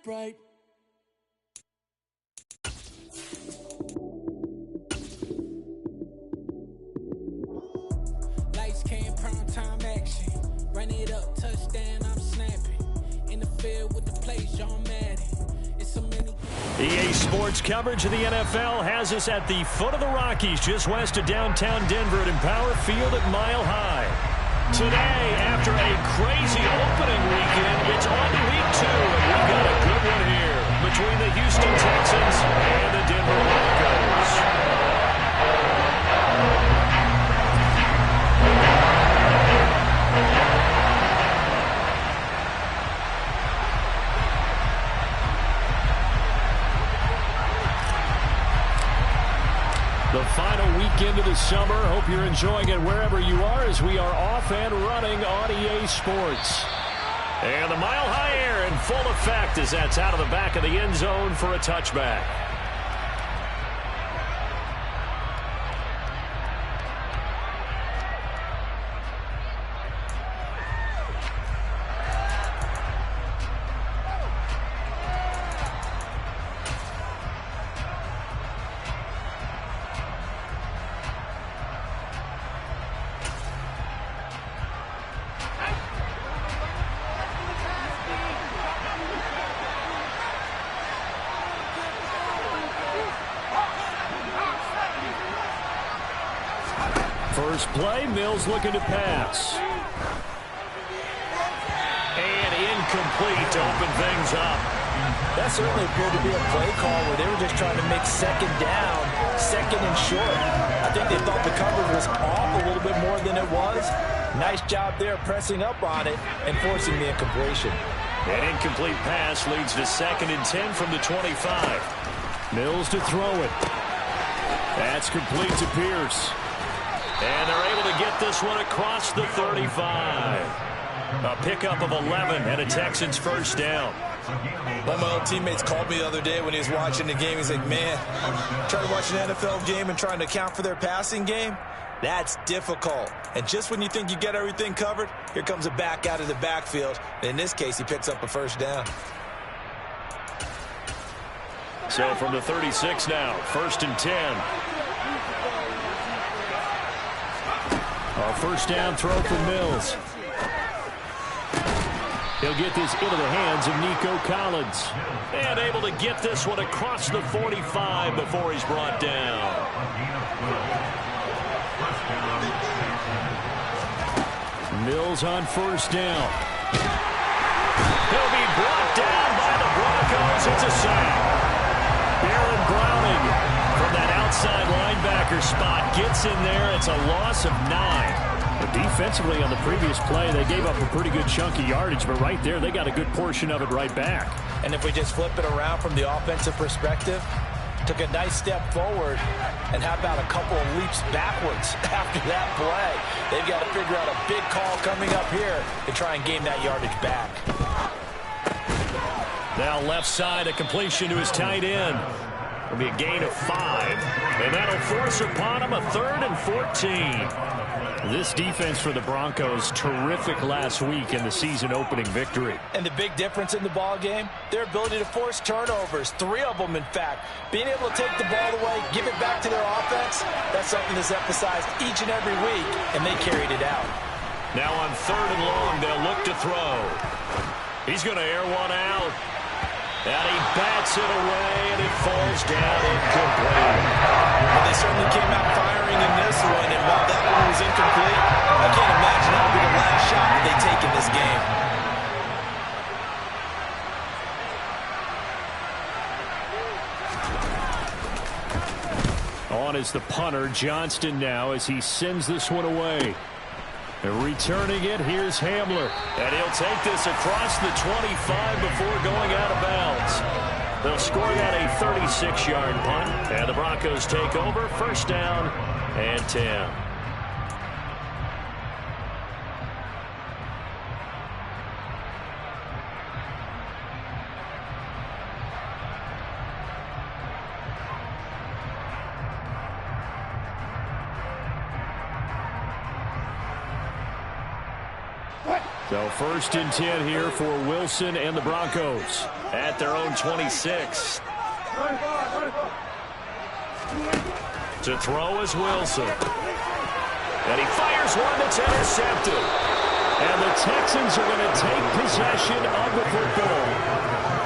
bright. Lights came, prime time action. Run it up, touchdown, I'm snapping. In the field with the plays, John Madden. It's so many. EA Sports coverage of the NFL has us at the foot of the Rockies, just west of downtown Denver at Empower Field at Mile High. Today, after a crazy opening weekend, it's on to week 2, and we've got a good one here between the Houston Texans and the Denver Broncos. The final weekend of the summer. Hope you're enjoying it wherever you are as we are off and running on EA Sports. And the Mile High air in full effect as that's out of the back of the end zone for a touchback. First play, Mills looking to pass. And incomplete to open things up. That certainly appeared to be a play call where they were just trying to make second down, second and short. I think they thought the coverage was off a little bit more than it was. Nice job there pressing up on it and forcing the incompletion. An incomplete pass leads to 2nd and 10 from the 25. Mills to throw it. That's complete to Pierce. And they're able to get this one across the 35. A pickup of 11 and a Texans first down. One of my old teammates called me the other day when he was watching the game. He's like, man, trying to watch an NFL game and trying to account for their passing game, that's difficult. And just when you think you get everything covered, here comes a back out of the backfield. And in this case, he picks up a first down. So from the 36 now, 1st and 10. A first down throw for Mills. He'll get this into the hands of Nico Collins. And able to get this one across the 45 before he's brought down. Mills on first down. He'll be brought down by the Broncos. It's a sack. Baron Browning from that outside linebacker spot gets in there. It's a loss of 9. But defensively on the previous play, they gave up a pretty good chunk of yardage, but right there, they got a good portion of it right back. And if we just flip it around from the offensive perspective, took a nice step forward, and how about a couple of leaps backwards after that play? They've got to figure out a big call coming up here to try and gain that yardage back. Now left side, a completion to his tight end. It'll be a gain of 5. And that'll force upon him a 3rd and 14. This defense for the Broncos, terrific last week in the season-opening victory. And the big difference in the ball game, their ability to force turnovers, 3 of them, in fact. Being able to take the ball away, give it back to their offense, that's something that's emphasized each and every week, and they carried it out. Now on 3rd and long, they'll look to throw. He's going to air one out. And he bats it away, and it falls down incomplete. Well, they certainly came out firing in this one, and while that one was incomplete, I can't imagine that will be the last shot that they take in this game. On is the punter, Johnston now, as he sends this one away. And returning it, here's Hamler. And he'll take this across the 25 before going out of bounds. They'll score that a 36-yard punt. And the Broncos take over, first down and 10. So 1st and 10 here for Wilson and the Broncos at their own 26. To throw is Wilson. And he fires one that's intercepted. And the Texans are going to take possession of the football.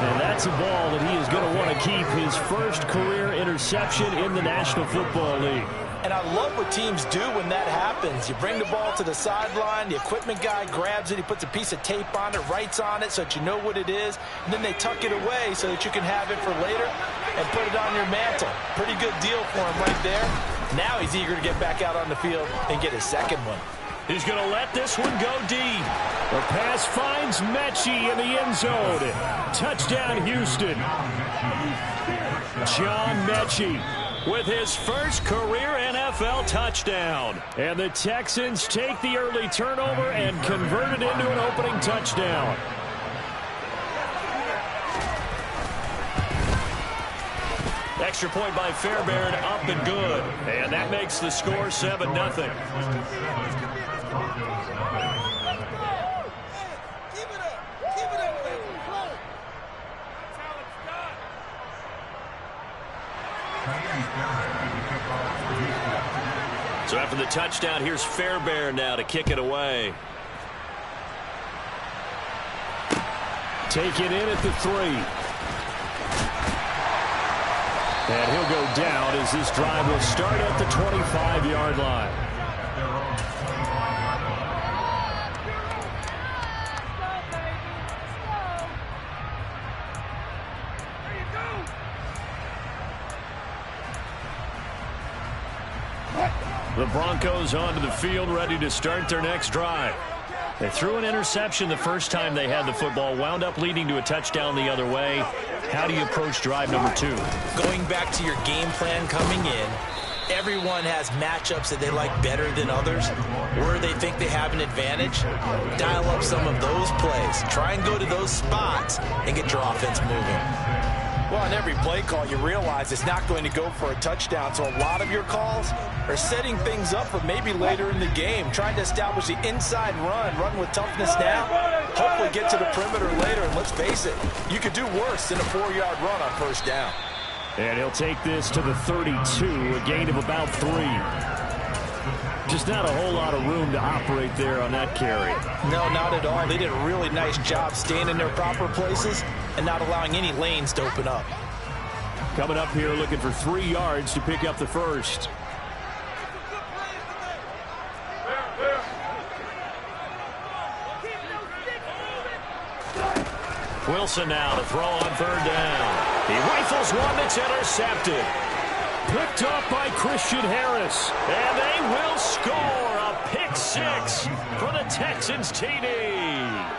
And that's a ball that he is going to want to keep, his first career interception in the National Football League. And I love what teams do when that happens. You bring the ball to the sideline, the equipment guy grabs it, he puts a piece of tape on it, writes on it so that you know what it is, and then they tuck it away so that you can have it for later and put it on your mantle. Pretty good deal for him right there. Now he's eager to get back out on the field and get his second one. He's going to let this one go deep. The pass finds Mechie in the end zone. Touchdown, Houston. John Mechie with his first career NFL touchdown. And the Texans take the early turnover and convert it into an opening touchdown. Extra point by Fairbairn, up and good. And that makes the score 7-0. So after the touchdown, here's Fairbairn now to kick it away. Take it in at the 3. And he'll go down as this drive will start at the 25-yard line. The Broncos onto the field, ready to start their next drive. They threw an interception the first time they had the football, wound up leading to a touchdown the other way. How do you approach drive number 2? Going back to your game plan coming in, everyone has matchups that they like better than others, where they think they have an advantage. Dial up some of those plays. Try and go to those spots and get your offense moving. Well, on every play call, you realize it's not going to go for a touchdown, so a lot of your calls are setting things up for maybe later in the game, trying to establish the inside run with toughness now, hopefully get to the perimeter later, and let's face it, you could do worse than a 4-yard run on first down. And he'll take this to the 32, a gain of about 3. Just not a whole lot of room to operate there on that carry. No, not at all. They did a really nice job staying in their proper places and not allowing any lanes to open up. Coming up here looking for 3 yards to pick up the first. Wilson now to throw on 3rd down. He rifles one that's intercepted. Picked up by Christian Harris. And they will score a pick 6 for the Texans TD.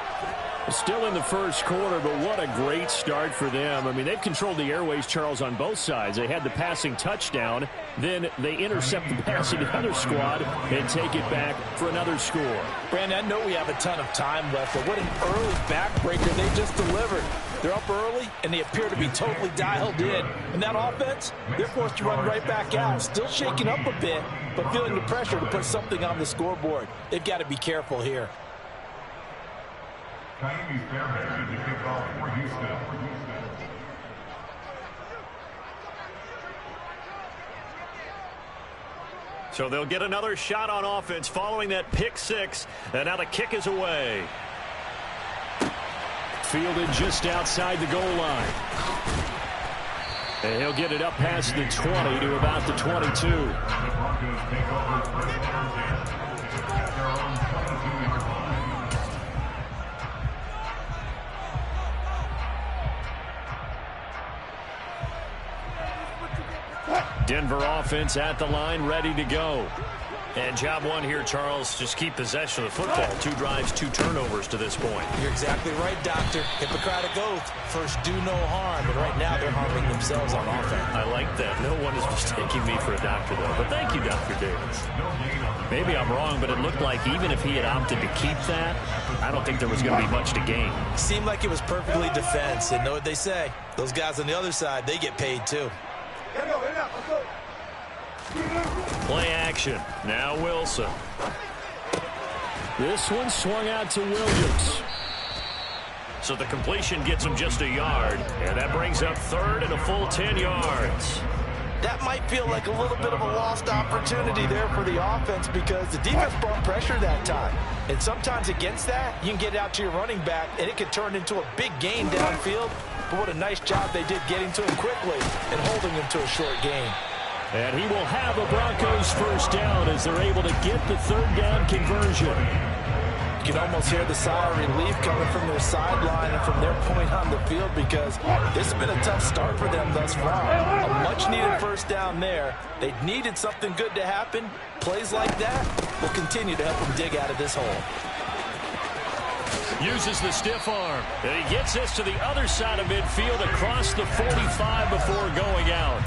Still in the first quarter, but what a great start for them. I mean, they've controlled the airways, Charles, on both sides. They had the passing touchdown. Then they intercept the pass of the other squad and take it back for another score. Brandon, I know we have a ton of time left, but what an early backbreaker they just delivered. They're up early, and they appear to be totally dialed in. And that offense, they're forced to run right back out. Still shaking up a bit, but feeling the pressure to put something on the scoreboard. They've got to be careful here. So they'll get another shot on offense following that pick 6, and now the kick is away. Fielded just outside the goal line. And he'll get it up past the 20 to about the 22. Denver offense at the line, ready to go. And job 1 here, Charles, just keep possession of the football. 2 drives, 2 turnovers to this point. You're exactly right, Doctor. Hippocratic oath. First, do no harm. But right now, they're harming themselves on offense. I like that. No one is mistaking me for a doctor, though. But thank you, Dr. Davis. Maybe I'm wrong, but it looked like even if he had opted to keep that, I don't think there was going to be much to gain. Seemed like it was perfectly defense. And know what they say. Those guys on the other side, they get paid, too. Play action. Now Wilson. This one swung out to Williams. So the completion gets him just a yard, and that brings up third and a full 10 yards. That might feel like a little bit of a lost opportunity there for the offense because the defense brought pressure that time. And sometimes against that, you can get it out to your running back, and it could turn into a big gain downfield. But what a nice job they did getting to him quickly and holding him to a short gain. And he will have a Broncos first down as they're able to get the third down conversion. You can almost hear the sigh of relief coming from their sideline and from their point on the field because this has been a tough start for them thus far. A much-needed first down there. They needed something good to happen. Plays like that will continue to help them dig out of this hole. Uses the stiff arm. And he gets this to the other side of midfield across the 45 before going out.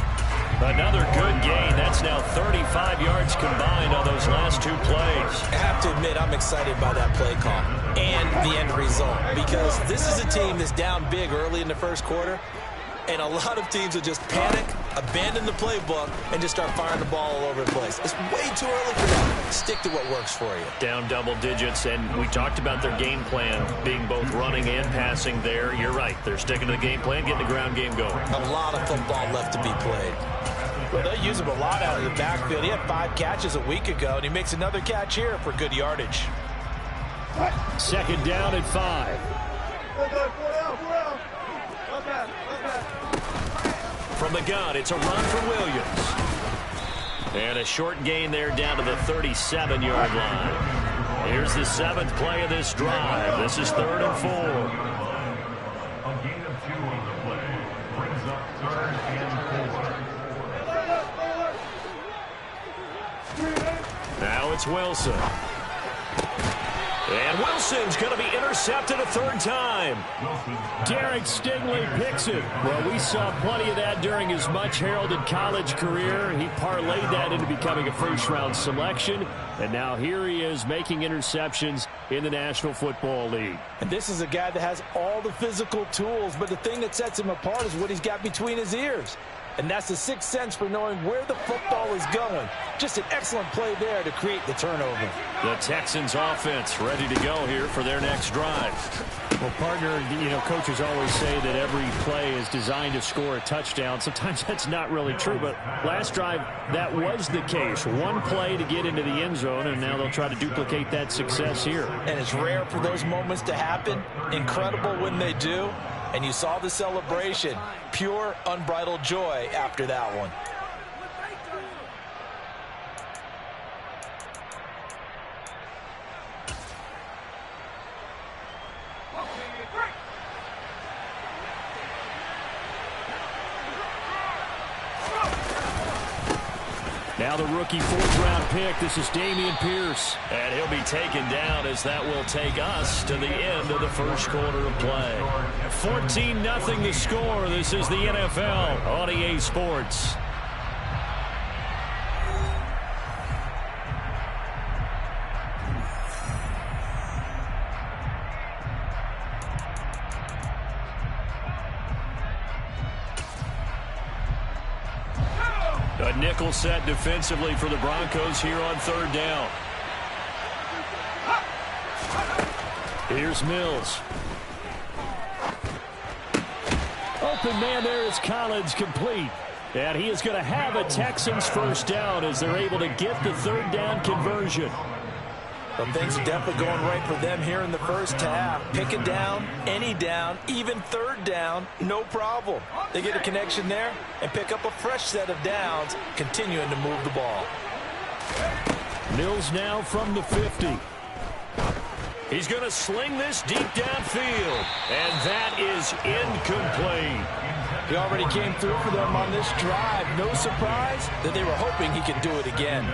Another good gain. That's now 35 yards combined on those last two plays. I have to admit, I'm excited by that play call and the end result because this is a team that's down big early in the first quarter, and a lot of teams will just panic, abandon the playbook, and just start firing the ball all over the place. It's way too early for that. Stick to what works for you. Down double digits, and we talked about their game plan being both running and passing there. You're right. They're sticking to the game plan, getting the ground game going. A lot of football left to be played. Well, they use him a lot out of the backfield. He had 5 catches a week ago, and he makes another catch here for good yardage. Second down at 5. From the gun, it's a run for Williams. And a short gain there down to the 37-yard line. Here's the 7th play of this drive. This is 3rd and 4. A gain of 2 on the play brings up 3rd and 4. Now it's Wilson. And Wilson's going to be intercepted a third time. Derek Stingley picks it. Well, we saw plenty of that during his much-heralded college career. He parlayed that into becoming a first-round selection. And now here he is making interceptions in the National Football League. And this is a guy that has all the physical tools, but the thing that sets him apart is what he's got between his ears. And that's the sixth sense for knowing where the football is going. Just an excellent play there to create the turnover. The Texans offense ready to go here for their next drive. Well, partner, you know, coaches always say that every play is designed to score a touchdown. Sometimes that's not really true, but last drive, that was the case. One play to get into the end zone, and now they'll try to duplicate that success here. And it's rare for those moments to happen. Incredible when they do. And you saw the celebration. Pure, unbridled joy after that one. Now the rookie fourth-round pick. This is Dameon Pierce. And he'll be taken down as that will take us to the end of the first quarter of play. 14-0 the score. This is the NFL on EA Sports. A nickel set defensively for the Broncos here on third down. Here's Mills. Open man there is Collins, complete. And he is going to have a Texans first down as they're able to get the third down conversion. But things are definitely going right for them here in the first half. Pick it down, any down, even third down, no problem. They get a connection there and pick up a fresh set of downs, continuing to move the ball. Mills now from the 50. He's going to sling this deep downfield, and that is incomplete. He already came through for them on this drive. No surprise that they were hoping he could do it again.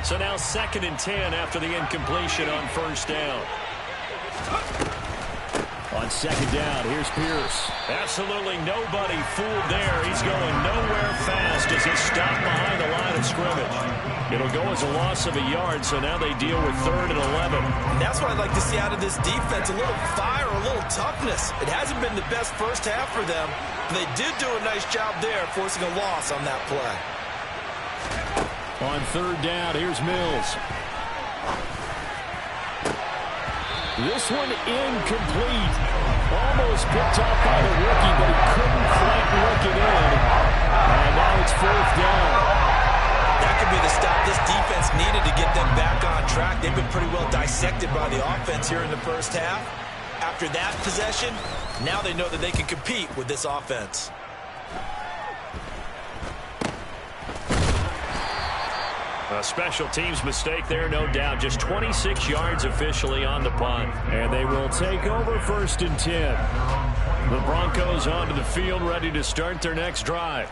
So now 2nd and 10 after the incompletion on first down. On second down, here's Pierce. Absolutely nobody fooled there. He's going nowhere fast as he's stopped behind the line of scrimmage. It'll go as a loss of a yard, so now they deal with 3rd and 11. And that's what I'd like to see out of this defense, a little fire, a little toughness. It hasn't been the best first half for them, but they did do a nice job there forcing a loss on that play. On third down, here's Mills. This one incomplete. Almost picked off by the rookie, but he couldn't quite work it in. And now it's fourth down. That could be the stop this defense needed to get them back on track. They've been pretty well dissected by the offense here in the first half. After that possession, now they know that they can compete with this offense. A special teams mistake there, no doubt. Just 26 yards officially on the punt. And they will take over 1st and 10. The Broncos onto the field, ready to start their next drive.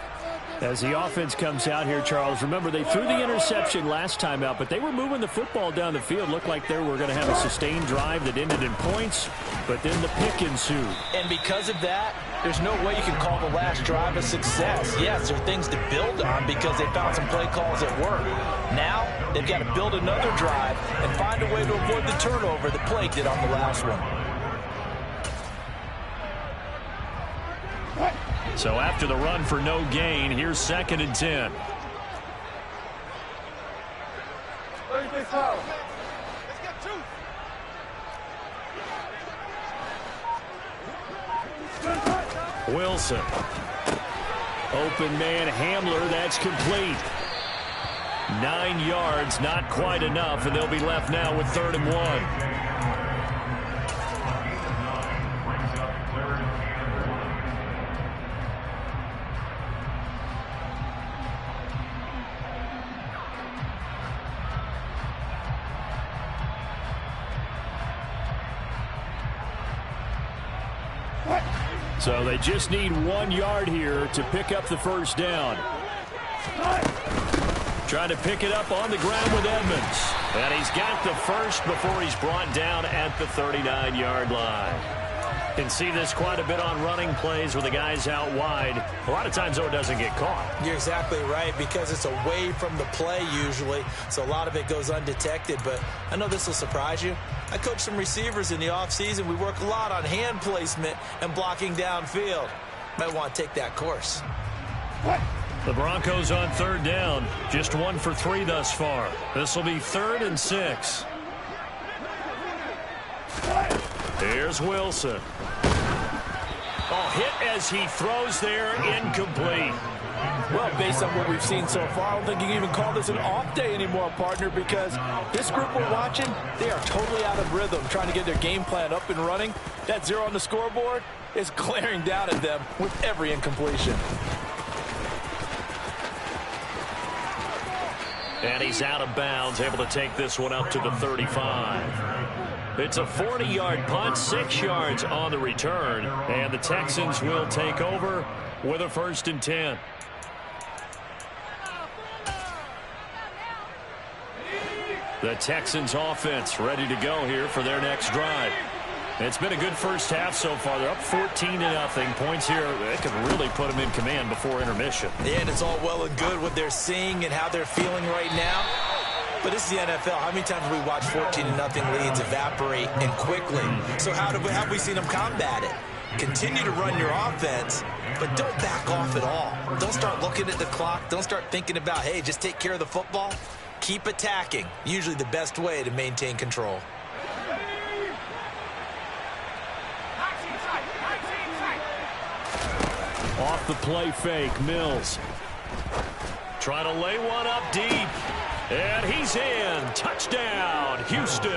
As the offense comes out here, Charles, remember they threw the interception last time out, but they were moving the football down the field. Looked like they were going to have a sustained drive that ended in points, but then the pick ensued. And because of that, there's no way you can call the last drive a success. Yes, there are things to build on because they found some play calls that work. Now, they've got to build another drive and find a way to avoid the turnover that plagued it on the last one. So after the run for no gain, here's 2nd and 10. Wilson. Open man Hamler, that's complete. 9 yards, not quite enough, and they'll be left now with 3rd and 1. So they just need 1 yard here to pick up the first down. Trying to pick it up on the ground with Edmonds. And he's got the first before he's brought down at the 39-yard line. Can see this quite a bit on running plays with the guys out wide. A lot of times, though, it doesn't get caught. You're exactly right, because it's away from the play usually, so a lot of it goes undetected. But I know this will surprise you. I coach some receivers in the offseason. We work a lot on hand placement and blocking downfield. Might want to take that course. The Broncos on 3rd down. Just 1 for 3 thus far. This will be 3rd and 6. Here's Wilson. Oh, hit as he throws there, incomplete. Well, based on what we've seen so far, I don't think you can even call this an off day anymore, partner, because this group we're watching, they are totally out of rhythm, trying to get their game plan up and running. That 0 on the scoreboard is glaring down at them with every incompletion. And he's out of bounds, able to take this one up to the 35. It's a 40-yard punt, 6 yards on the return, and the Texans will take over with a 1st and 10. The Texans offense ready to go here for their next drive. It's been a good first half so far. They're up 14-0. Points here, they could really put them in command before intermission. Yeah, and it's all well and good what they're seeing and how they're feeling right now. But this is the NFL. How many times have we watched 14-0 leads evaporate and quickly? So how have we seen them combat it? Continue to run your offense, but don't back off at all. Don't start looking at the clock. Don't start thinking about, hey, just take care of the football. Keep attacking. Usually the best way to maintain control. Off the play fake, Mills. Trying to lay one up deep. And he's in. Touchdown, Houston.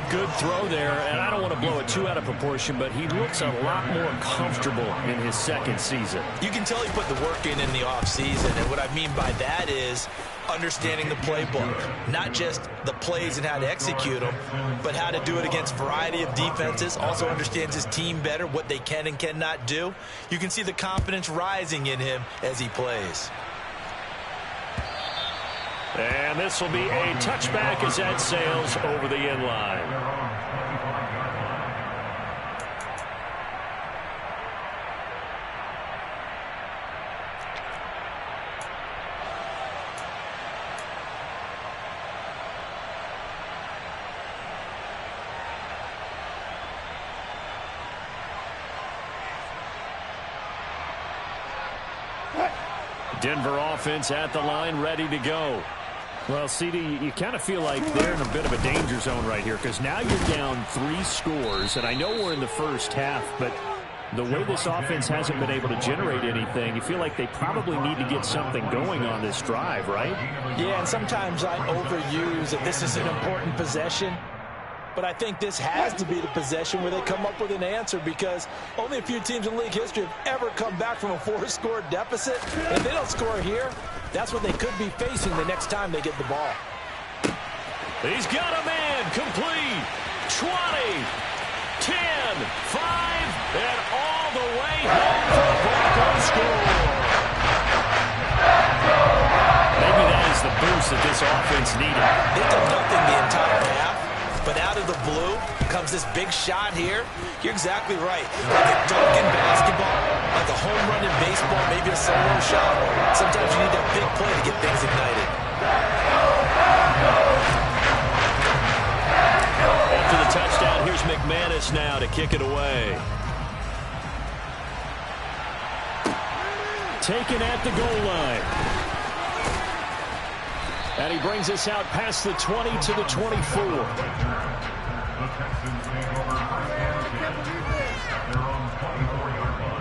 Good throw there, and I don't want to blow it too out of proportion, but he looks a lot more comfortable in his second season. You can tell he put the work in the offseason, and what I mean by that is understanding the playbook. Not just the plays and how to execute them, but how to do it against a variety of defenses. Also understands his team better, what they can and cannot do. You can see the confidence rising in him as he plays. And this will be a touchback as that sails over the end line. Denver offense at the line, ready to go. Well, CD, you kind of feel like they're in a bit of a danger zone right here because now you're down 3 scores, and I know we're in the first half, but the way this offense hasn't been able to generate anything, you feel like they probably need to get something going on this drive, right? Yeah, and sometimes I overuse that this is an important possession. But I think this has to be the possession where they come up with an answer because only a few teams in league history have ever come back from a 4-score deficit. If they don't score here, that's what they could be facing the next time they get the ball. He's got a man complete. 20, 10, 5, and all the way home for the Broncos score. Maybe that is the boost that this offense needed. They did nothing the entire half. But out of the blue comes this big shot here. You're exactly right. Like a dunk in basketball, like a home run in baseball, maybe a solo shot. Sometimes you need that big play to get things ignited. After the touchdown, here's McManus now to kick it away. Taken at the goal line. And he brings us out past the 20 to the 24. The Texans take over first and 10 at their own 24-yard line.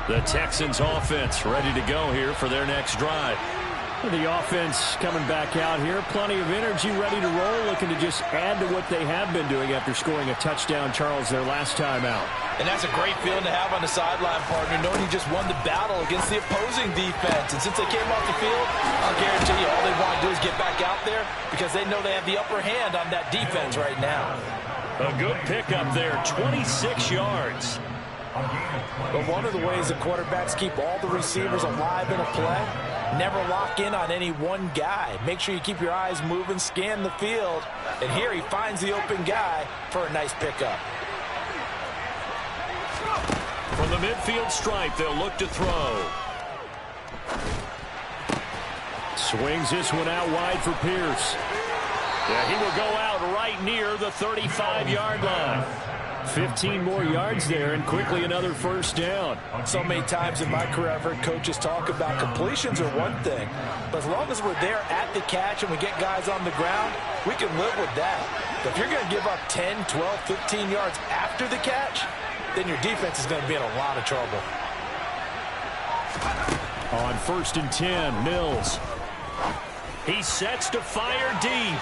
The Texans offense ready to go here for their next drive. The offense coming back out here. Plenty of energy, ready to roll, looking to just add to what they have been doing after scoring a touchdown, Charles, their last time out. And that's a great feeling to have on the sideline, partner, knowing you just won the battle against the opposing defense. And since they came off the field, I'll guarantee you all they want to do is get back out there because they know they have the upper hand on that defense right now. A good pickup there, 26 yards. But one of the ways the quarterbacks keep all the receivers alive in a play, never lock in on any one guy. Make sure you keep your eyes moving, scan the field. And here he finds the open guy for a nice pickup. From the midfield stripe, they'll look to throw. Swings this one out wide for Pierce. Yeah, he will go out right near the 35-yard line. 15 more yards there, and quickly another first down. So many times in my career, I've heard coaches talk about completions are one thing, but as long as we're there at the catch and we get guys on the ground, we can live with that. But if you're going to give up 10, 12, 15 yards after the catch, then your defense is going to be in a lot of trouble. On 1st and 10, Mills. He sets to fire deep.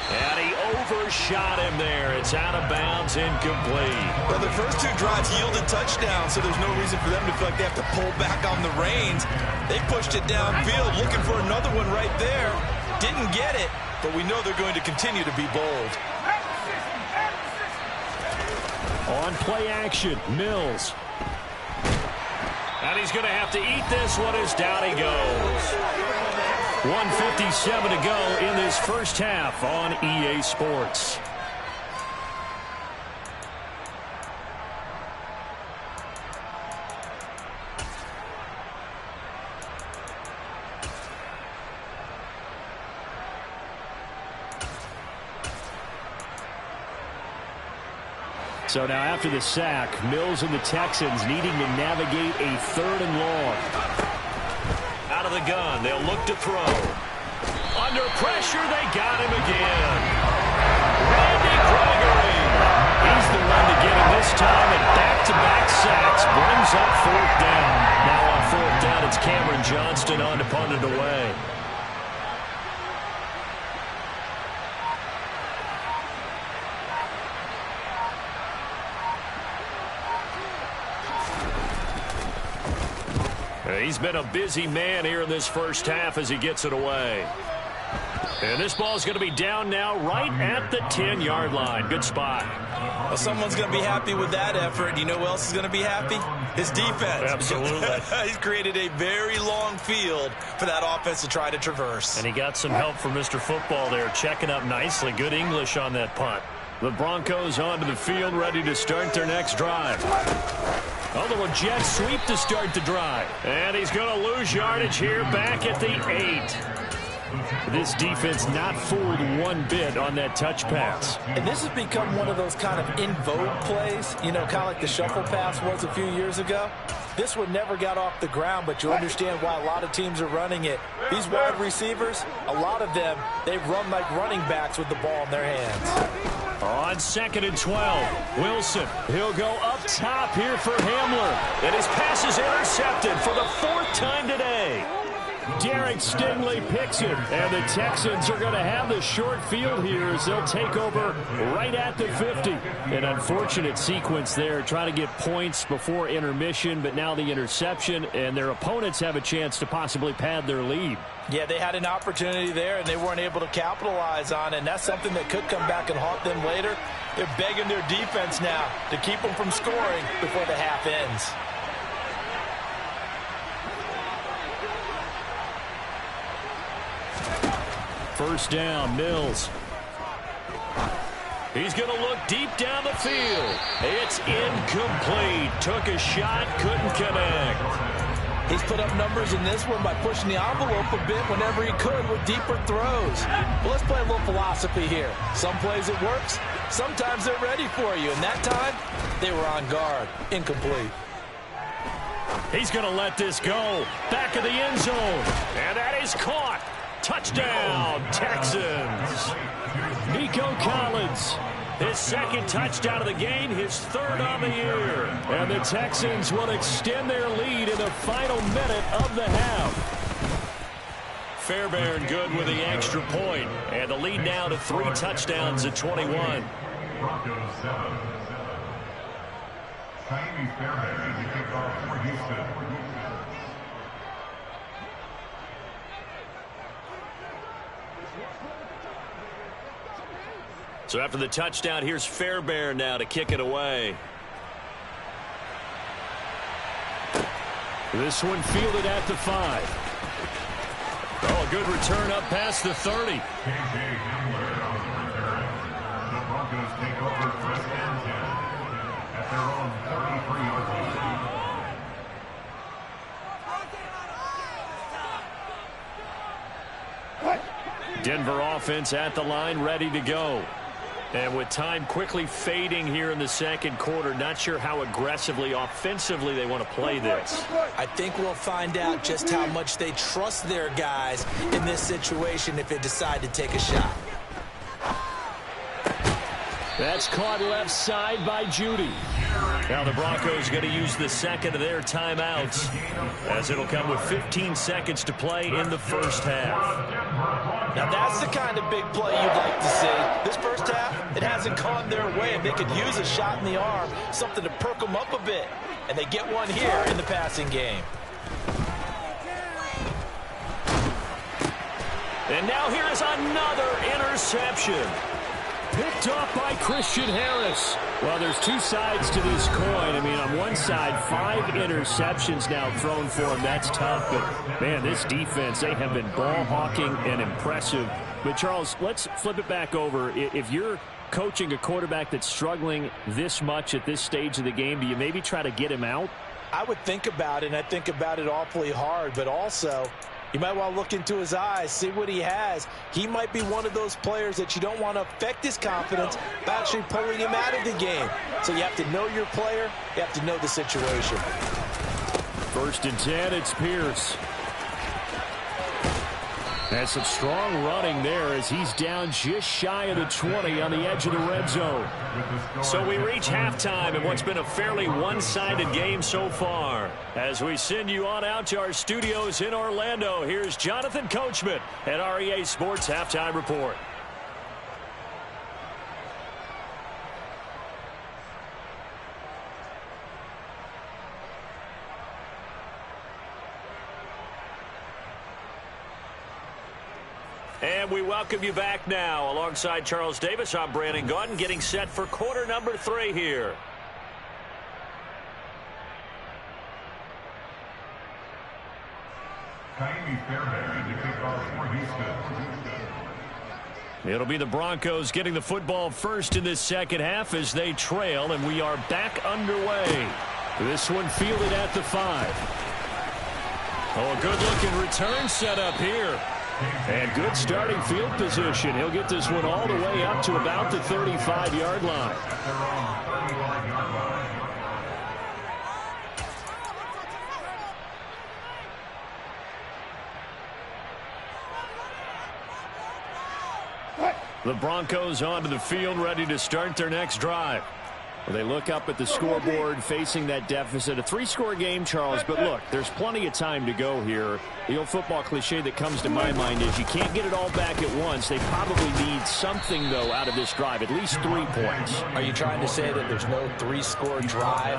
And he overshot him there. It's out of bounds, incomplete. Well, the first 2 drives yielded touchdowns, so there's no reason for them to feel like they have to pull back on the reins. They pushed it downfield, looking for another one right there. Didn't get it, but we know they're going to continue to be bold. On play action, Mills. And he's going to have to eat this one as down he goes. 1:57 to go in this first half on EA Sports. So now after the sack, Mills and the Texans needing to navigate a 3rd and long. Out of the gun, they'll look to throw. Under pressure, they got him again. Randy Gregory. He's the one to get him this time, and back-to-back sacks brings up 4th down. Now on 4th down, it's Cameron Johnston on to punt it away. He's been a busy man here in this first half as he gets it away. And this ball is going to be down now right at the 10-yard line. Good spot. Well, someone's going to be happy with that effort. You know who else is going to be happy? His defense. Absolutely. He's created a very long field for that offense to try to traverse. And he got some help from Mr. Football there, checking up nicely. Good English on that punt. The Broncos onto the field, ready to start their next drive. A little jet sweep to start the drive. And he's going to lose yardage here back at the 8. This defense not fooled one bit on that touch pass. And this has become one of those kind of in vogue plays, you know, kind of like the shuffle pass was a few years ago. This one never got off the ground, but you understand why a lot of teams are running it. These wide receivers, a lot of them, they run like running backs with the ball in their hands. On 2nd and 12, Wilson, he'll go up top here for Hamler. And his pass is intercepted for the 4th time today. Derek Stingley picks it, and the Texans are going to have the short field here as they'll take over right at the 50. An unfortunate sequence there, trying to get points before intermission, but now the interception, and their opponents have a chance to possibly pad their lead. Yeah, they had an opportunity there, and they weren't able to capitalize on it, and that's something that could come back and haunt them later. They're begging their defense now to keep them from scoring before the half ends. First down, Mills. He's going to look deep down the field. It's incomplete. Took a shot, couldn't connect. He's put up numbers in this one by pushing the envelope a bit whenever he could with deeper throws. Well, let's play a little philosophy here. Some plays it works. Sometimes they're ready for you. And that time, they were on guard. Incomplete. He's going to let this go. Back of the end zone. And that is caught. Touchdown, Texans. Nico Collins, his 2nd touchdown of the game, his 3rd on the year. And the Texans will extend their lead in the final minute of the half. Fairbairn good with the extra point. And the lead now to 3 touchdowns at 21. Broncos 7. Tiny Fairbairn to kick off for Houston. So after the touchdown, here's Fairbairn now to kick it away. This one fielded at the 5. Oh, a good return up past the 30. KJ Hamler on the return. The Broncos take over 1st and 10 at their own 33-yard line. Denver offense at the line, ready to go. And with time quickly fading here in the 2nd quarter, not sure how aggressively, offensively they want to play this. I think we'll find out just how much they trust their guys in this situation if they decide to take a shot. That's caught left side by Judy. Now the Broncos going to use the 2nd of their timeouts as it'll come with 15 seconds to play in the 1st half. Now that's the kind of big play you'd like to see. This 1st half, it hasn't gone their way, and they could use a shot in the arm, something to perk them up a bit. And they get one here in the passing game. And now here is another interception. Picked off by Christian Harris. Well, there's 2 sides to this coin. I mean, on one side, 5 interceptions now thrown for him. That's tough. But, man, this defense, they have been ball hawking and impressive. But, Charles, let's flip it back over. If you're coaching a quarterback that's struggling this much at this stage of the game, do you maybe try to get him out? I would think about it, and I think about it awfully hard. But also, you might want to look into his eyes, see what he has. He might be one of those players that you don't want to affect his confidence by actually pulling him out of the game. So you have to know your player. You have to know the situation. 1st and 10, it's Pierce. And some strong running there as he's down just shy of the 20 on the edge of the red zone. So we reach halftime in what's been a fairly one-sided game so far. As we send you on out to our studios in Orlando, here's Jonathan Coachman at REA Sports Halftime Report. And we welcome you back now. Alongside Charles Davis, I'm Brandon Gaudin, getting set for quarter number 3 here. Kaimi Fairbairn to kick off for Houston. It'll be the Broncos getting the football first in this 2nd half as they trail, and we are back underway. This one fielded at the 5. Oh, a good-looking return set up here. And good starting field position. He'll get this one all the way up to about the 35-yard line. The Broncos onto the field, ready to start their next drive. Well, they look up at the scoreboard facing that deficit. A 3-score game, Charles, but look, there's plenty of time to go here. The old football cliche that comes to my mind is you can't get it all back at once. They probably need something, though, out of this drive, at least 3 points. Are you trying to say that there's no 3-score drive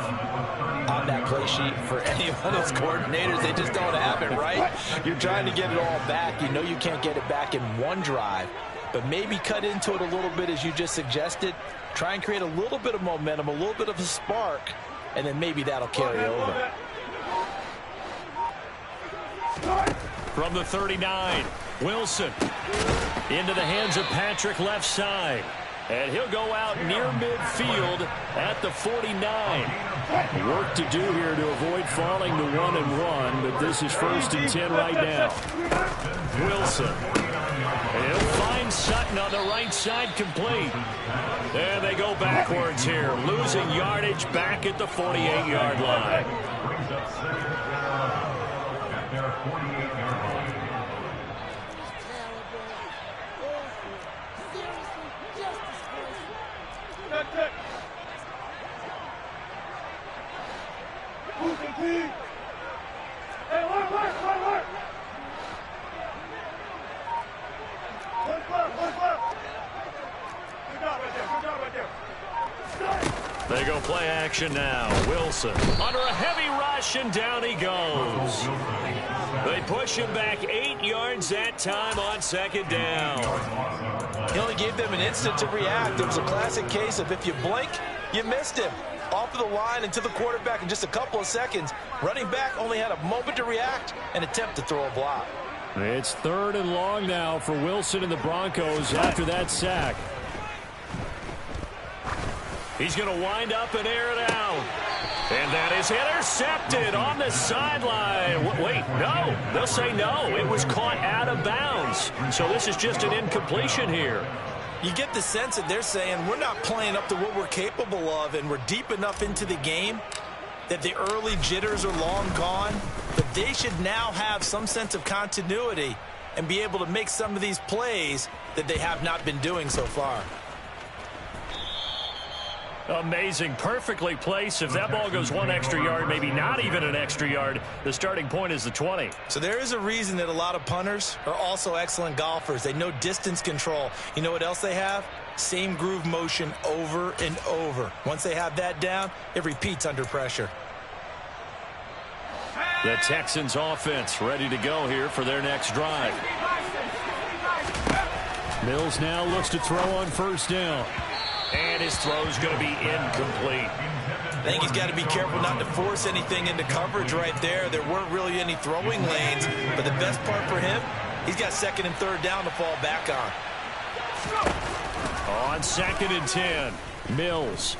on that play sheet for any of those coordinators? They just don't have it, right? You're trying to get it all back. You know you can't get it back in one drive, but maybe cut into it a little bit as you just suggested. Try and create a little bit of momentum, a little bit of a spark, and then maybe that'll carry over. From the 39, Wilson into the hands of Patrick left side. And he'll go out near midfield at the 49. Work to do here to avoid falling to 1-1, but this is 1st and 10 right now. Wilson. He'll find Sutton on the right side, complete. And they go backwards here, losing yardage back at the 48-yard line. Brings up 2nd down at their 48-yard line. They go play action now. Wilson under a heavy rush, and down he goes. They push him back 8 yards that time on 2nd down. He only gave them an instant to react. It was a classic case of if you blink, you missed him. Off of the line and to the quarterback in just a couple of seconds. Running back only had a moment to react and attempt to throw a block. It's 3rd and long now for Wilson and the Broncos after that sack. He's going to wind up and air it out. And that is intercepted on the sideline. Wait, no. They'll say no. It was caught out of bounds. So this is just an incompletion here. You get the sense that they're saying we're not playing up to what we're capable of, and we're deep enough into the game that the early jitters are long gone. But they should now have some sense of continuity and be able to make some of these plays that they have not been doing so far. Amazing. Perfectly placed. If that ball goes 1 extra yard, maybe not even an extra yard, the starting point is the 20. So there is a reason that a lot of punters are also excellent golfers. They know distance control. You know what else they have? Same groove motion over and over. Once they have that down, it repeats under pressure. The Texans offense ready to go here for their next drive. Mills now looks to throw on 1st down. And his throw is going to be incomplete. I think he's got to be careful not to force anything into coverage right there. There weren't really any throwing lanes, but the best part for him, he's got 2nd and 3rd down to fall back on. On 2nd and 10, Mills.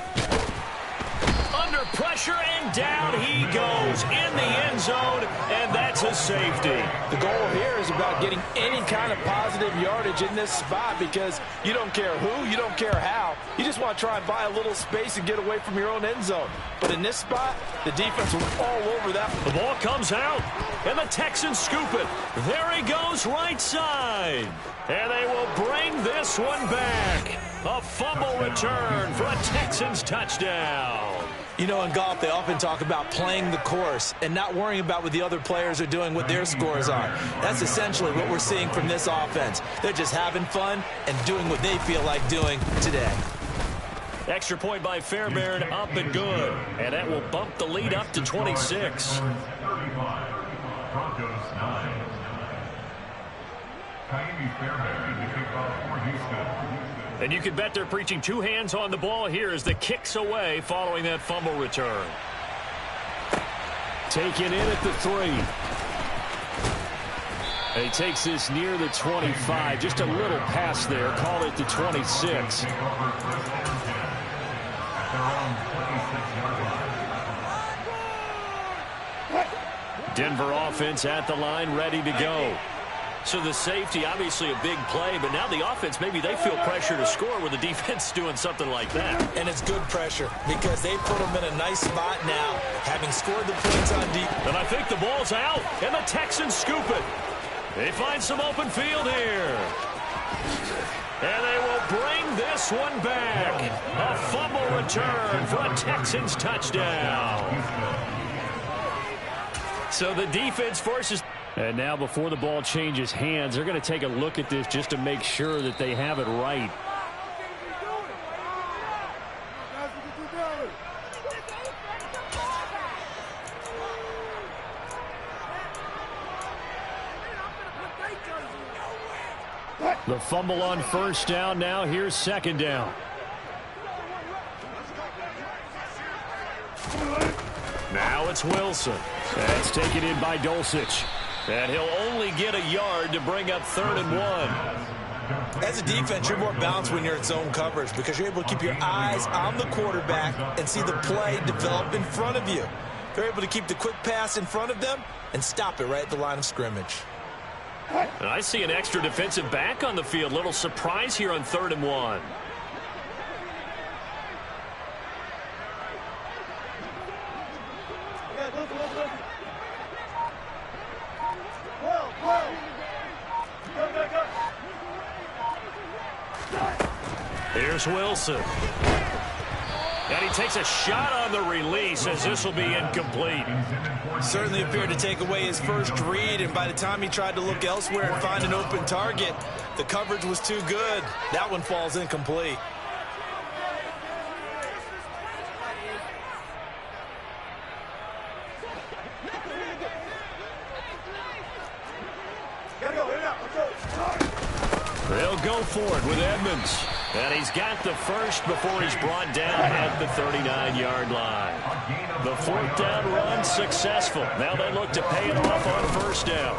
Under pressure, and down he goes in the end zone, and that's a safety. The goal here is about getting any kind of positive yardage in this spot because you don't care who, you don't care how. You just want to try and buy a little space and get away from your own end zone. But in this spot, the defense was all over that. The ball comes out, and the Texans scoop it. There he goes, right side. And they will bring this one back. A fumble return for a Texans touchdown. You know, in golf, they often talk about playing the course and not worrying about what the other players are doing, what their scores are. That's essentially what we're seeing from this offense. They're just having fun and doing what they feel like doing today. Extra point by Fairbairn, up and good. And that will bump the lead up to 26. 35, Broncos 9. Ka'imi Fairbairn to kick off for Houston. And you can bet they're preaching 2 hands on the ball here as the kicks away following that fumble return. Taken in at the 3. He takes this near the 25. Just a little pass there. Call it the 26. Denver offense at the line, ready to go. So the safety, obviously a big play, but now the offense, maybe they feel pressure to score with the defense doing something like that. And it's good pressure because they put them in a nice spot now, having scored the points on deep. And I think the ball's out, and the Texans scoop it. They find some open field here. And they will bring this one back. A fumble return for a Texans touchdown. So the defense forces... And now before the ball changes hands, they're going to take a look at this just to make sure that they have it right. The fumble on first down. Now here's second down. Now it's Wilson. That's taken in by Dulcich. And he'll only get a yard to bring up 3rd and 1. As a defense, you're more balanced when you're in zone coverage because you're able to keep your eyes on the quarterback and see the play develop in front of you. They're able to keep the quick pass in front of them and stop it right at the line of scrimmage. And I see an extra defensive back on the field. Little surprise here on 3rd and 1. Here's Wilson. And he takes a shot on the release as this will be incomplete. Certainly appeared to take away his first read, and by the time he tried to look elsewhere and find an open target, the coverage was too good. That one falls incomplete. They'll go for it with Edmonds. And he's got the first before he's brought down at the 39-yard line. The 4th down run successful. Now they look to pay it off on first down.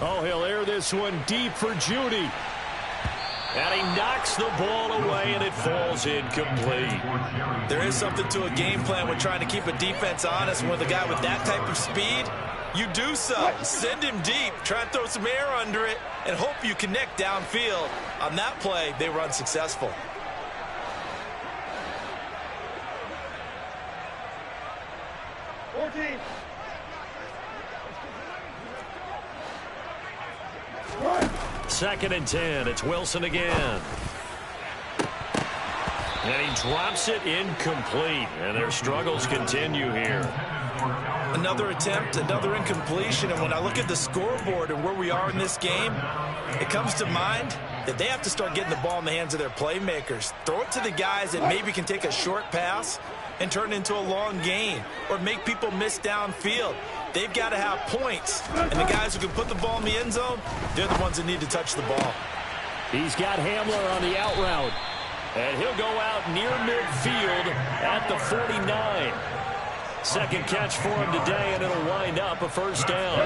Oh, he'll air this one deep for Judy. And he knocks the ball away, and it falls incomplete. There is something to a game plan with trying to keep a defense honest. With a guy with that type of speed, you do so. Send him deep, try and throw some air under it, and hope you connect downfield. On that play, they were unsuccessful. Second and 10. It's Wilson again. And he drops it incomplete. And their struggles continue here. Another attempt, another incompletion. And when I look at the scoreboard and where we are in this game, it comes to mind that they have to start getting the ball in the hands of their playmakers. Throw it to the guys that maybe can take a short pass and turn it into a long gain or make people miss downfield. They've got to have points. And the guys who can put the ball in the end zone, they're the ones that need to touch the ball. He's got Hamler on the out route. And he'll go out near midfield at the 49. Second catch for him today, and it'll wind up a first down.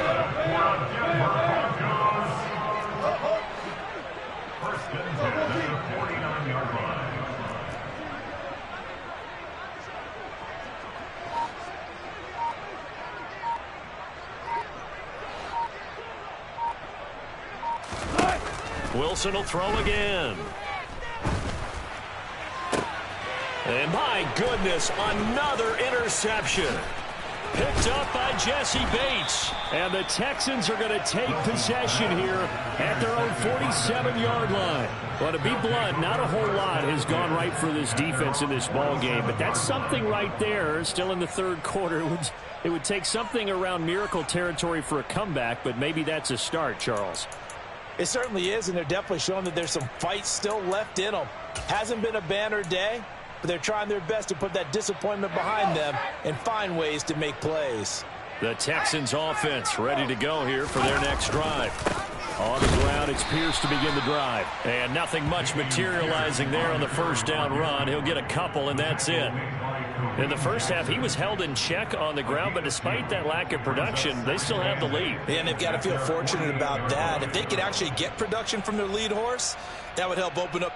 First and 10 at the 49-yard line. Wilson will throw again. And my goodness, another interception. Picked up by Jesse Bates. And the Texans are going to take possession here at their own 47-yard line. Well, to be blunt, not a whole lot has gone right for this defense in this ball game, but that's something right there. Still in the third quarter. It would take something around miracle territory for a comeback, but maybe that's a start, Charles. It certainly is, and they're definitely showing that there's some fight still left in them. Hasn't been a banner day, but they're trying their best to put that disappointment behind them and find ways to make plays. The Texans offense ready to go here for their next drive. On the ground, it's Pierce to begin the drive. And nothing much materializing there on the first down run. He'll get a couple, and that's it. In the first half, he was held in check on the ground, but despite that lack of production, they still have the lead. And they've got to feel fortunate about that. If they could actually get production from their lead horse, that would help open up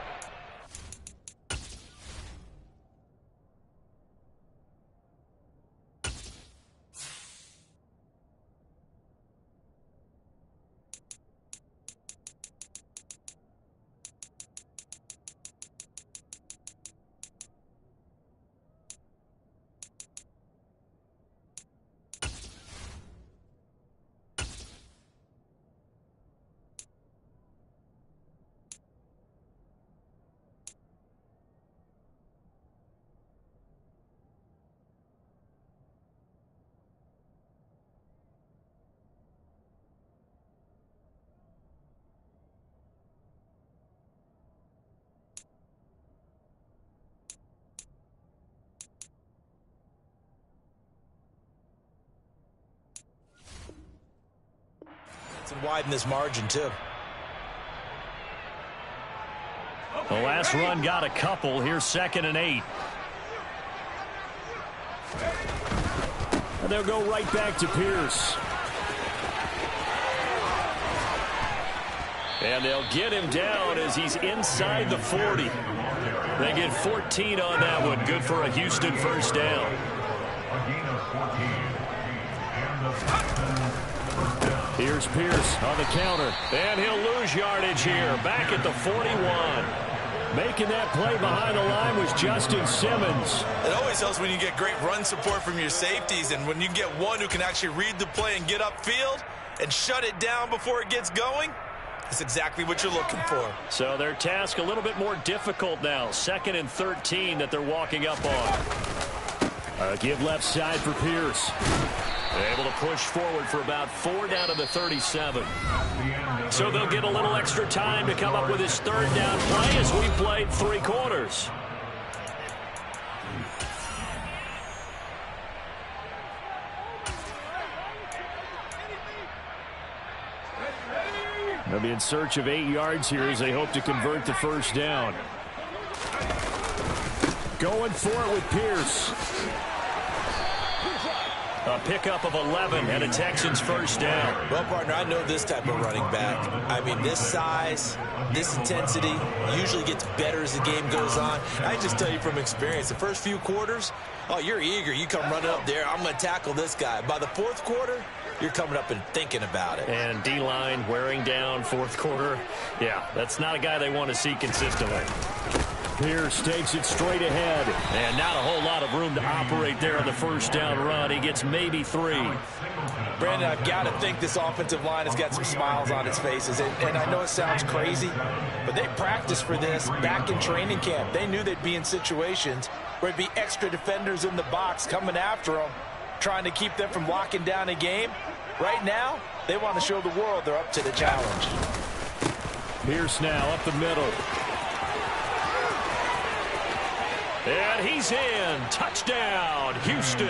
And widen this margin, too. The last run got a couple. Here's 2nd and 8. And they'll go right back to Pierce. And they'll get him down as he's inside the 40. They get 14 on that one. Good for a Houston first down. A gain of 14. And the Texans first down. Here's Pierce on the counter. And he'll lose yardage here. Back at the 41. Making that play behind the line was Justin Simmons. It always helps when you get great run support from your safeties, and when you get one who can actually read the play and get upfield and shut it down before it gets going, that's exactly what you're looking for. So their task a little bit more difficult now. 2nd and 13 that they're walking up on. Give left side for Pierce. Able to push forward for about 4 down to the 37. So they'll get a little extra time to come up with his 3rd down play as we played 3 quarters. They'll be in search of 8 yards here as they hope to convert the first down. Going for it with Pierce. A pickup of 11 and a Texans first down. Well, partner, I know this type of running back. I mean, this size, this intensity usually gets better as the game goes on. I just tell you from experience, the first few quarters, oh, you're eager. You come running up there. I'm going to tackle this guy. By the 4th quarter, you're coming up and thinking about it. And D-line wearing down 4th quarter. Yeah, that's not a guy they want to see consistently. Pierce takes it straight ahead. And not a whole lot of room to operate there on the first down run. He gets maybe 3. Brandon, I've got to think this offensive line has got some smiles on its faces. And I know it sounds crazy, but they practiced for this back in training camp. They knew they'd be in situations where there'd be extra defenders in the box coming after them, trying to keep them from locking down a game. Right now, they want to show the world they're up to the challenge. Pierce now up the middle. And he's in. Touchdown, Houston.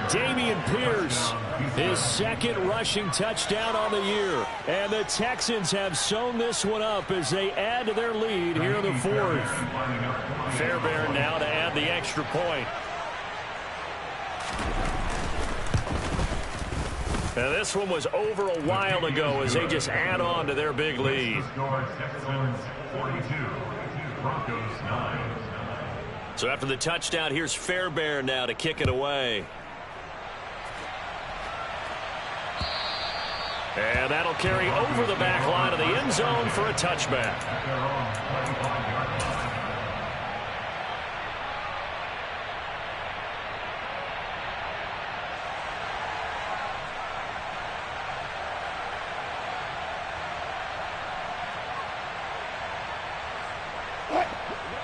Dameon Pierce, his 2nd rushing touchdown on the year. And the Texans have sewn this one up as they add to their lead here in the 4th. Fairbairn now to add the extra point. And this one was over a while ago as they just add on to their big lead. Texans 42, Broncos 9. So after the touchdown, here's Fairbairn now to kick it away. And that'll carry over the back line of the end zone for a touchback.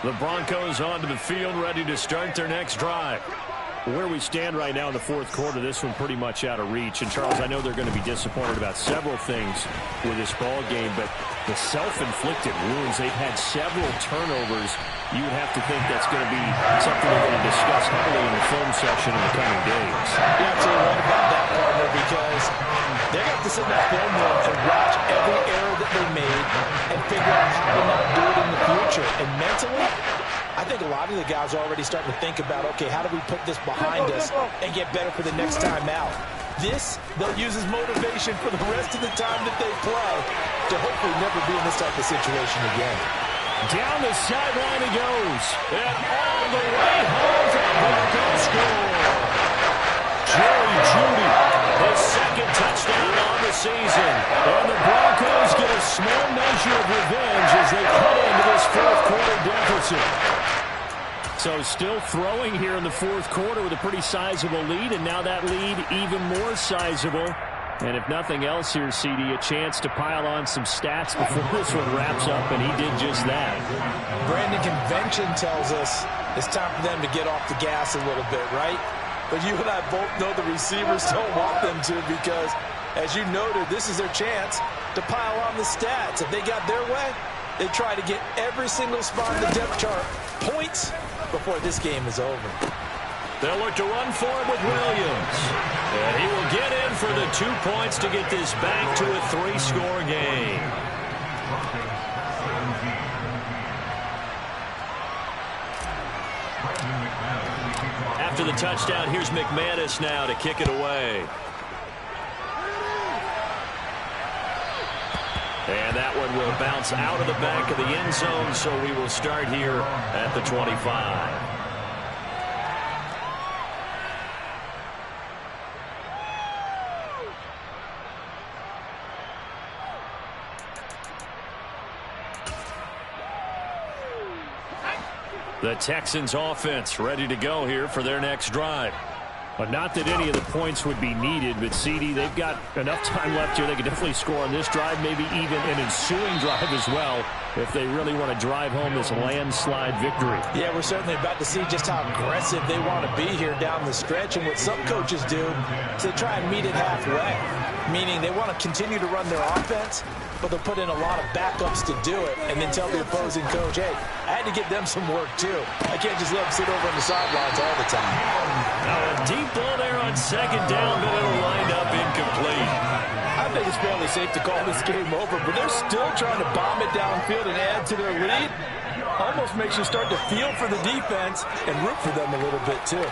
The Broncos onto the field, ready to start their next drive. Where we stand right now in the 4th quarter, this one pretty much out of reach. And, Charles, I know they're going to be disappointed about several things with this ball game, but the self-inflicted wounds, they've had several turnovers. You would have to think that's going to be something they're going to discuss heavily in the film session in the coming days. You're absolutely right about that, partner, because they're going to have to sit in that film room and watch every error that they made and figure out how to not do it in the future. And mentally, I think a lot of the guys are already starting to think about, okay, how do we put this behind us and get better for the next time out? This, they'll use as motivation for the rest of the time that they play to hopefully never be in this type of situation again. Down the sideline he goes. And all the way home for the Broncos score. Jerry Jeudy, his 2nd touchdown on the season. And the Broncos get a small measure of revenge as they cut into this 4th quarter deficit. So still throwing here in the 4th quarter with a pretty sizable lead, and now that lead even more sizable. And if nothing else here, CD, a chance to pile on some stats before this one wraps up, and he did just that. Brandon, convention tells us it's time for them to get off the gas a little bit, right? But you and I both know the receivers don't want them to because, as you noted, this is their chance to pile on the stats. If they got their way, they try to get every single spot in the depth chart points before this game is over. They'll look to run for it with Williams. And he will get in for the 2 points to get this back to a 3-score game. After the touchdown, here's McManus now to kick it away. And that one will bounce out of the back of the end zone, so we will start here at the 25. The Texans offense ready to go here for their next drive. But not that any of the points would be needed, but CD, they've got enough time left here. They could definitely score on this drive, maybe even an ensuing drive as well, if they really want to drive home this landslide victory. Yeah, we're certainly about to see just how aggressive they want to be here down the stretch. And what some coaches do is they try and meet it halfway, meaning they want to continue to run their offense, but they'll put in a lot of backups to do it and then tell the opposing coach, hey, I had to give them some work too. I can't just let them sit over on the sidelines all the time. Now a deep ball there on second down, but it'll wind up incomplete. I think it's fairly safe to call this game over, but they're still trying to bomb it downfield and add to their lead. Almost makes you start to feel for the defense and root for them a little bit too.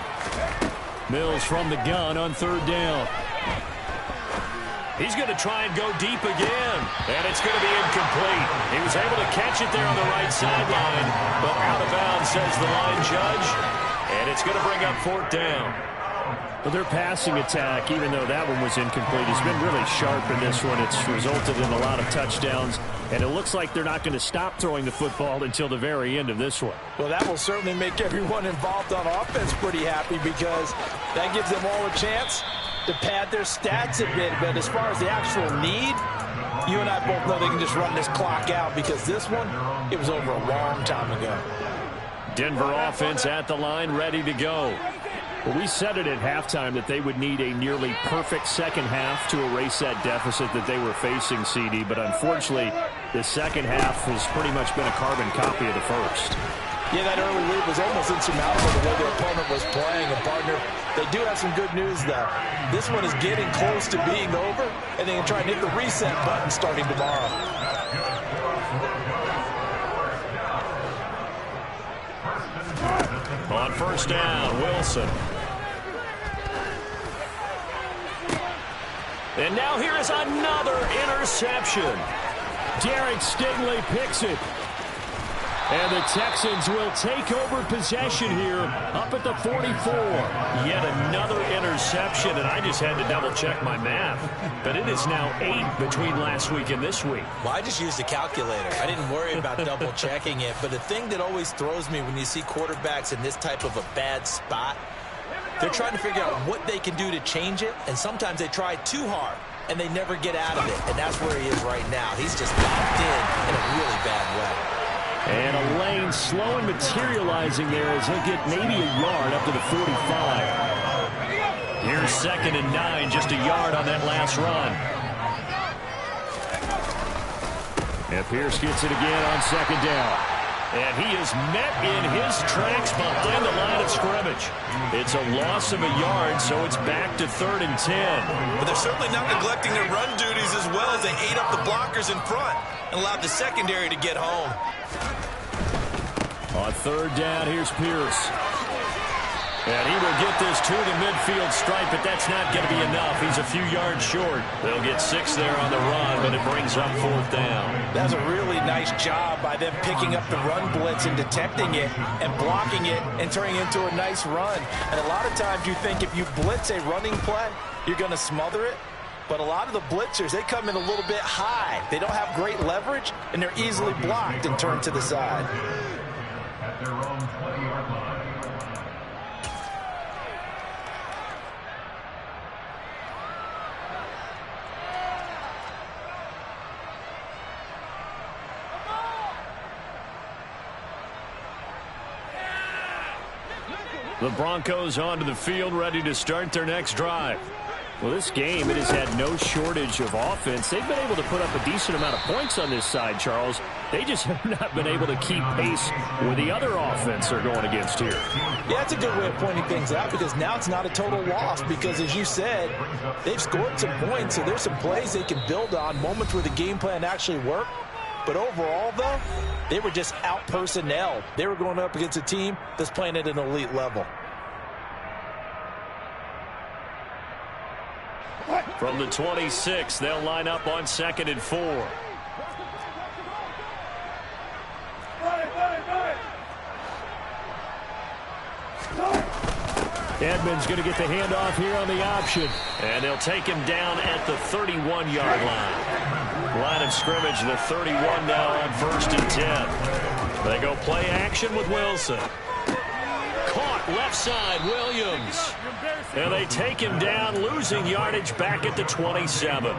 Mills from the gun on third down. He's going to try and go deep again, and it's going to be incomplete. He was able to catch it there on the right sideline, but out of bounds, says the line judge, and it's going to bring up fourth down. But their passing attack, even though that one was incomplete, has been really sharp in this one. It's resulted in a lot of touchdowns, and it looks like they're not going to stop throwing the football until the very end of this one. Well, that will certainly make everyone involved on offense pretty happy because that gives them all a chance to pad their stats a bit. But as far as the actual need, you and I both know they can just run this clock out because this one, it was over a long time ago. Denver offense at the line, ready to go. Well, we said it at halftime that they would need a nearly perfect second half to erase that deficit that they were facing, CD. But unfortunately, the second half has pretty much been a carbon copy of the first. Yeah, that early lead was almost insurmountable the way their opponent was playing. And, partner, they do have some good news, though. This one is getting close to being over, and they can try and hit the reset button starting tomorrow. On first down, Wilson. And now here is another interception. Derek Stingley picks it. And the Texans will take over possession here up at the 44. Yet another interception, and I just had to double-check my math. But it is now 8 between last week and this week. Well, I just used a calculator. I didn't worry about double-checking it. But the thing that always throws me when you see quarterbacks in this type of a bad spot, they're trying to figure out what they can do to change it, and sometimes they try too hard, and they never get out of it. And that's where he is right now. He's just locked in a really bad way. And a lane slow and materializing there as he'll get maybe a yard up to the 45. Here's 2nd and 9, just a yard on that last run. And Pierce gets it again on second down. And he is met in his tracks behind the line of scrimmage. It's a loss of a yard, so it's back to 3rd and 10. But they're certainly not neglecting their run duties as well as they ate up the blockers in front and allowed the secondary to get home. On third down, here's Pierce. And he will get this to the midfield stripe, but that's not going to be enough. He's a few yards short. They'll get 6 there on the run, but it brings up 4th down. That's a really nice job by them picking up the run blitz and detecting it and blocking it and turning it into a nice run. And a lot of times you think if you blitz a running play, you're going to smother it. But a lot of the blitzers, they come in a little bit high. They don't have great leverage, and they're easily blocked and turned to the side. At their own 20-yard line. The Broncos onto the field, ready to start their next drive. Well, this game, it has had no shortage of offense. They've been able to put up a decent amount of points on this side, Charles. They just have not been able to keep pace with the other offense they're going against here. Yeah, that's a good way of pointing things out because now it's not a total loss because, as you said, they've scored some points, so there's some plays they can build on, moments where the game plan actually worked. But overall, though, they were just out-personnel. They were going up against a team that's playing at an elite level. From the 26, they'll line up on 2nd and 4. Edmonds going to get the handoff here on the option. And they'll take him down at the 31-yard line. Line of scrimmage, the 31 now on 1st and 10. They go play action with Wilson. Caught left side, Williams. And they take him down, losing yardage back at the 27.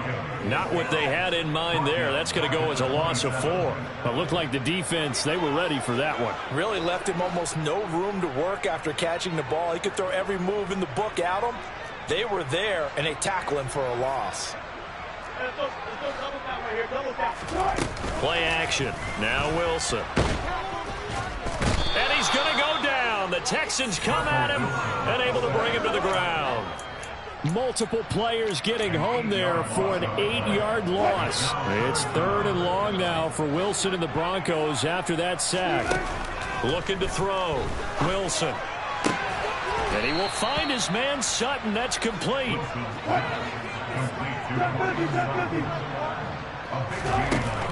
Not what they had in mind there. That's going to go as a loss of 4. It looked like the defense, they were ready for that one. Really left him almost no room to work after catching the ball. He could throw every move in the book at him. They were there, and they tackle him for a loss. Play action. Now Wilson. And he's going to go down. The Texans come at him and able to bring him to the ground. Multiple players getting home there for an 8-yard loss. It's 3rd and long now for Wilson and the Broncos after that sack. Looking to throw. Wilson. And he will find his man Sutton. That's complete.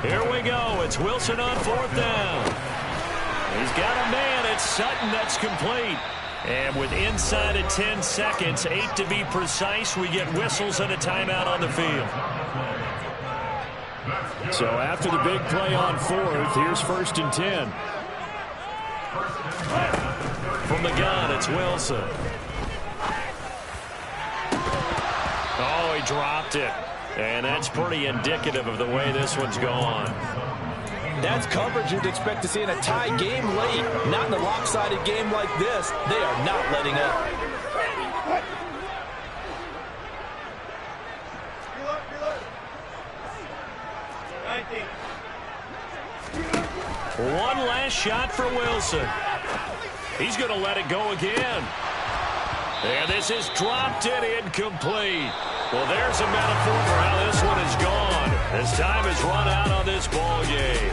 Here we go. It's Wilson on 4th down. He's got a man. It's Sutton. That's complete. And with inside of 10 seconds, 8 to be precise, we get whistles and a timeout on the field. So after the big play on 4th, here's 1st and 10. From the gun, it's Wilson. Oh, he dropped it. And that's pretty indicative of the way this one's gone. That's coverage you'd expect to see in a tie game late. Not in a lopsided game like this. They are not letting up. One last shot for Wilson. He's going to let it go again. And this is dropped it incomplete. Well, there's a metaphor for how this one is gone. As time has run out on this ball game.